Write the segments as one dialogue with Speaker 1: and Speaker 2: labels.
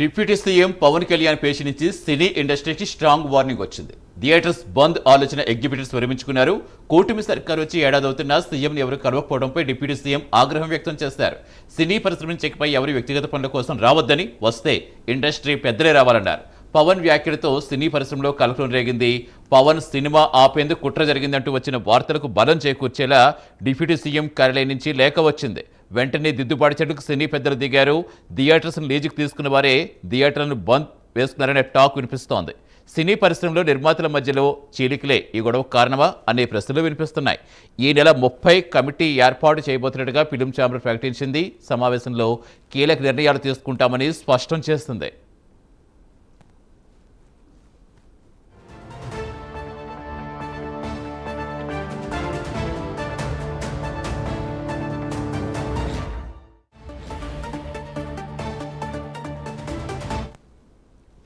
Speaker 1: Deputy CM Pawan Kalyan పేషి నుంచి సినీ ఇండస్ట్రీకి strong warning వచ్చింది. థియేటర్స్ బంద్ ఆలోచన ఎగ్జిబిటర్స్ విరమించుకున్నారు. కూటమి సర్కార్ వచ్చి ఏడాది అవుతున్నా సీఎం ఎవరు కలవకపోవడంపై డిప్యూటీ సీఎం ఆగ్రహం వ్యక్తం చేశారు. సినీ పరిశ్రమ చెక్పై ఎవరి వ్యక్తిగత పనుల కోసం రావద్దని, వస్తే ఇండస్ట్రీ పెద్దలే రావాలన్నారు. పవన్ వ్యాఖ్యలతో సినీ పరిశ్రమలో కలకలం రేగింది. పవన్ సినిమా ఆపేందుకు కుట్ర జరిగిందంటూ వచ్చిన వార్తలకు బలం చేకూర్చేలా డిప్యూటీ సీఎం కార్యాలయం నుంచి లేఖ వచ్చింది. వెంటనే దిద్దుబాటు చెట్టుకు సినీ పెద్దలు దిగారు. థియేటర్స్ లీజుకు తీసుకున్న వారే థియేటర్లను బంద్ వేసుకున్నారనే టాక్ వినిపిస్తోంది. సినీ పరిశ్రమలో నిర్మాతల మధ్యలో చీలికలే ఈ గొడవ కారణమా అనే ప్రశ్నలు వినిపిస్తున్నాయి. ఈ నెల 30 కమిటీ ఏర్పాటు చేయబోతున్నట్టుగా ఫిలిం ఛాంబర్ ప్రకటించింది. సమావేశంలో కీలక నిర్ణయాలు తీసుకుంటామని స్పష్టం చేస్తుంది.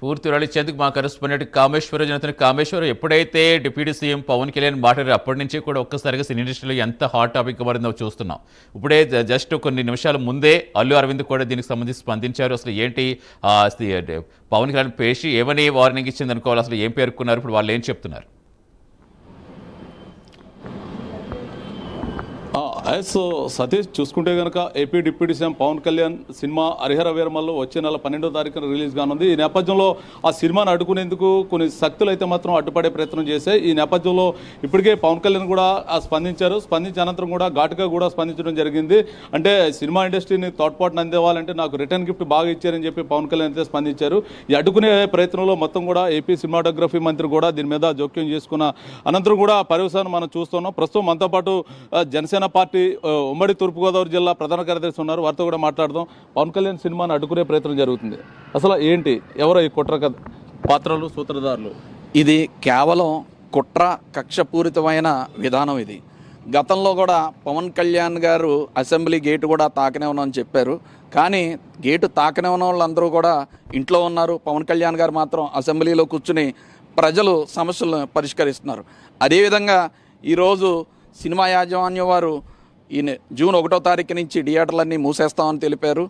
Speaker 1: పూర్తి వివరాలిచ్చేందుకు మా కరెస్పాండెంట్ కామేశ్వర జనతని. కామేశ్వరం, ఎప్పుడైతే డిప్యూటీ సీఎం పవన్ కళ్యాణ్ మాట్లాడారు అప్పటి నుంచి కూడా ఒక్కసారిగా సినీ ఇండస్ట్రీలో ఎంత హాట్ టాపిక్ మారిందో చూస్తున్నాం. ఇప్పుడే జస్ట్ కొన్ని నిమిషాల ముందే అల్లు అరవింద్ కూడా దీనికి సంబంధించి స్పందించారు. అసలు ఏంటి పవన్ కళ్యాణ్ పేషి ఏమని వార్నింగ్ ఇచ్చింది అనుకోవాలి, అసలు ఏం పేర్కొన్నారు, ఇప్పుడు వాళ్ళు ఏం చెప్తున్నారు?
Speaker 2: సతీష్, చూసుకుంటే కనుక AP deputy CM Pawan Kalyan cinema Harihara Veeramallu వచ్చే నెల 12వ తారీఖున రిలీజ్ కానుంది. ఈ నేపథ్యంలో ఆ సినిమాను అడ్డుకునేందుకు కొన్ని శక్తులు అయితే మాత్రం అడ్డుపడే ప్రయత్నం చేశాయి. ఈ నేపథ్యంలో ఇప్పటికే పవన్ కళ్యాణ్ కూడా స్పందించారు. స్పందించిన అనంతరం కూడా ఘాటుగా కూడా స్పందించడం జరిగింది. అంటే సినిమా ఇండస్ట్రీని తోడ్పాటును అందేవాలంటే నాకు రిటర్న్ గిఫ్ట్ బాగా ఇచ్చారని చెప్పి పవన్ కళ్యాణ్ అయితే స్పందించారు. ఈ అడ్డుకునే ప్రయత్నంలో మొత్తం కూడా ఏపీ సినిమాటోగ్రఫీ మంత్రి కూడా దీని మీద జోక్యం చేసుకున్న అనంతరం కూడా పర్యవసానం మనం చూస్తున్నాం. ప్రస్తుతం మనతో పాటు జనసేన పార్టీ ఉమ్మడి తూర్పుగోదావరి జిల్లా ప్రధాన కార్యదర్శి ఉన్నారు. వారితో కూడా మాట్లాడదాం. పవన్ కళ్యాణ్ సినిమాను అడ్డుకునే ప్రయత్నం జరుగుతుంది. అసలు ఏంటి, ఎవరో ఈ కుట్ర పాత్రలు, సూత్రధారులు?
Speaker 3: ఇది కేవలం కుట్ర, కక్షపూరితమైన విధానం. ఇది గతంలో కూడా పవన్ కళ్యాణ్ గారు అసెంబ్లీ గేటు కూడా తాకనివ్వనని చెప్పారు. కానీ గేటు తాకనివ్వని వాళ్ళందరూ కూడా ఇంట్లో ఉన్నారు. పవన్ కళ్యాణ్ గారు మాత్రం అసెంబ్లీలో కూర్చుని ప్రజలు సమస్యలను పరిష్కరిస్తున్నారు. అదేవిధంగా ఈరోజు సినిమా యాజమాన్యం వారు ఈ జూన్ 1వ తారీఖు నుంచి థియేటర్లన్నీ మూసేస్తామని తెలిపారు.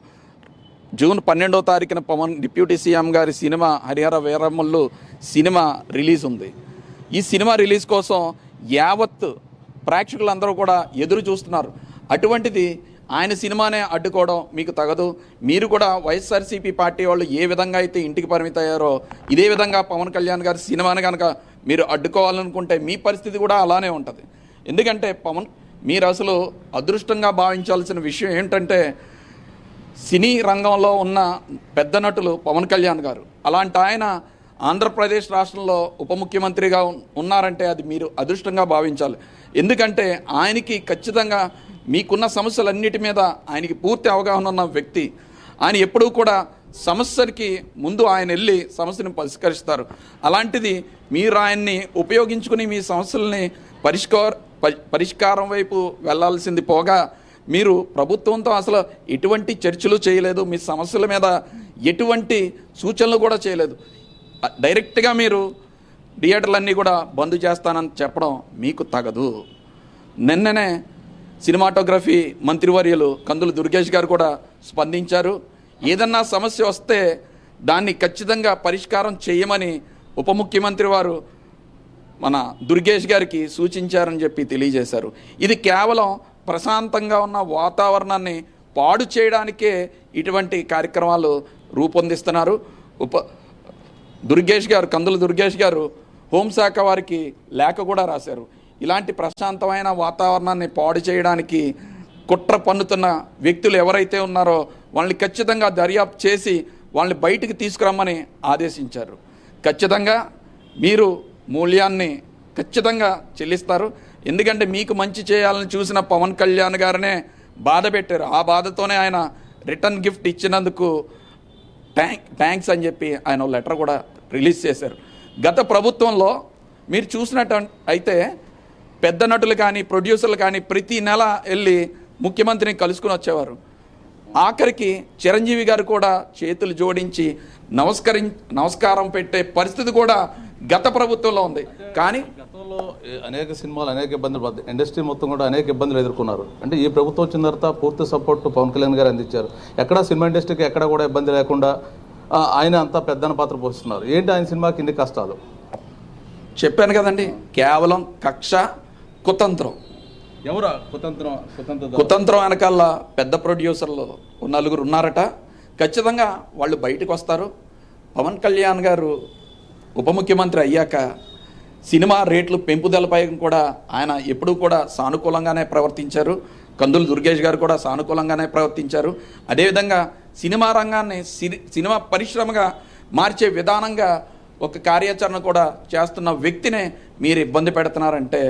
Speaker 3: జూన్ 12వ తారీఖున పవన్ డిప్యూటీ సీఎం గారి cinema Harihara Veeramallu cinema release ఉంది. ఈ సినిమా రిలీజ్ కోసం యావత్ ప్రేక్షకులందరూ కూడా ఎదురు చూస్తున్నారు. అటువంటిది ఆయన సినిమానే అడ్డుకోవడం మీకు తగదు. మీరు కూడా వైఎస్ఆర్సీపీ పార్టీ వాళ్ళు ఏ విధంగా అయితే ఇంటికి పరిమితయ్యారో ఇదే విధంగా పవన్ కళ్యాణ్ గారి సినిమాని కనుక మీరు అడ్డుకోవాలనుకుంటే మీ పరిస్థితి కూడా అలానే ఉంటుంది. ఎందుకంటే మీరు అసలు అదృష్టంగా భావించాల్సిన విషయం ఏంటంటే సినీ రంగంలో ఉన్న పెద్ద నటులు పవన్ కళ్యాణ్ గారు. అలాంటి ఆయన ఆంధ్రప్రదేశ్ రాష్ట్రంలో ఉప ముఖ్యమంత్రిగా ఉన్నారంటే అది మీరు అదృష్టంగా భావించాలి. ఎందుకంటే ఆయనకి ఖచ్చితంగా మీకున్న సమస్యలన్నిటి మీద ఆయనకి పూర్తి అవగాహన ఉన్న వ్యక్తి. ఆయన ఎప్పుడూ కూడా సమస్యకి ముందు ఆయన వెళ్ళి సమస్యను పరిష్కరిస్తారు. అలాంటిది మీరు ఆయన్ని ఉపయోగించుకుని మీ సమస్యల్ని పరిష్కారం వైపు వెళ్లాల్సింది పోగా మీరు ప్రభుత్వంతో అసలు ఎటువంటి చర్చలు చేయలేదు. మీ సమస్యల మీద ఎటువంటి సూచనలు కూడా చేయలేదు. డైరెక్ట్గా మీరు థియేటర్లన్నీ కూడా బంద్ చేస్తానని చెప్పడం మీకు తగదు. నిన్ననే సినిమాటోగ్రఫీ మంత్రివర్యులు కందుల దుర్గేష్ గారు కూడా స్పందించారు. ఏదన్నా సమస్య వస్తే దాన్ని ఖచ్చితంగా పరిష్కారం చేయమని ఉప ముఖ్యమంత్రి వారు మన దుర్గేష్ గారికి సూచించారని చెప్పి తెలియజేశారు. ఇది కేవలం ప్రశాంతంగా ఉన్న వాతావరణాన్ని పాడు చేయడానికే ఇటువంటి కార్యక్రమాలు రూపొందిస్తున్నారు. కందుల దుర్గేష్ గారు హోంశాఖ వారికి లేఖ కూడా రాశారు. ఇలాంటి ప్రశాంతమైన వాతావరణాన్ని పాడు చేయడానికి కుట్ర పన్నుతున్న వ్యక్తులు ఎవరైతే ఉన్నారో వాళ్ళని ఖచ్చితంగా దర్యాప్తు చేసి వాళ్ళని బయటికి తీసుకురమ్మని ఆదేశించారు. ఖచ్చితంగా మీరు మూల్యాన్ని ఖచ్చితంగా చెల్లిస్తారు. ఎందుకంటే మీకు మంచి చేయాలని చూసిన పవన్ కళ్యాణ్ గారినే బాధ పెట్టారు. ఆ బాధతోనే ఆయన రిటర్న్ గిఫ్ట్ ఇచ్చినందుకు థ్యాంక్స్ అని చెప్పి ఆయన లెటర్ కూడా రిలీజ్ చేశారు. గత ప్రభుత్వంలో మీరు చూసినట్టు అయితే పెద్ద నటులు కానీ ప్రొడ్యూసర్లు కానీ ప్రతి నెల వెళ్ళి ముఖ్యమంత్రిని కలుసుకుని వచ్చేవారు. ఆఖరికి చిరంజీవి గారు కూడా చేతులు జోడించి నమస్కారం పెట్టే పరిస్థితి కూడా గత ప్రభుత్వంలో ఉంది. కానీ
Speaker 2: గతంలో అనేక సినిమాలు అనేక ఇబ్బందులు, ఇండస్ట్రీ మొత్తం కూడా అనేక ఇబ్బందులు ఎదుర్కొన్నారు. అంటే ఈ ప్రభుత్వం వచ్చిన తర్వాత పూర్తి సపోర్ట్ పవన్ కళ్యాణ్ గారు అందించారు. ఎక్కడా సినిమా ఇండస్ట్రీకి ఎక్కడ కూడా ఇబ్బంది లేకుండా ఆయన అంత పెద్దన పాత్ర పోస్తున్నారు. ఏంటి ఆయన సినిమాకి ఇన్ని కష్టాలు?
Speaker 3: చెప్పాను కదండి, కేవలం కక్ష, కుతంత్రం.
Speaker 2: ఎవరా
Speaker 3: కుతంత్రం వెనకాల పెద్ద ప్రొడ్యూసర్లు నలుగురు ఉన్నారట. ఖచ్చితంగా వాళ్ళు బయటకు వస్తారు. పవన్ కళ్యాణ్ గారు ఉప ముఖ్యమంత్రి అయ్యాక సినిమా రేట్లు పెంపుదలపై కూడా ఆయన ఎప్పుడూ కూడా సానుకూలంగానే ప్రవర్తించారు. కందులు దుర్గేష్ గారు కూడా సానుకూలంగానే ప్రవర్తించారు. అదేవిధంగా సినిమా రంగాన్ని సినిమా పరిశ్రమగా మార్చే విధానంగా ఒక కార్యాచరణ కూడా చేస్తున్న వ్యక్తినే మీరు ఇబ్బంది పెడుతున్నారంటే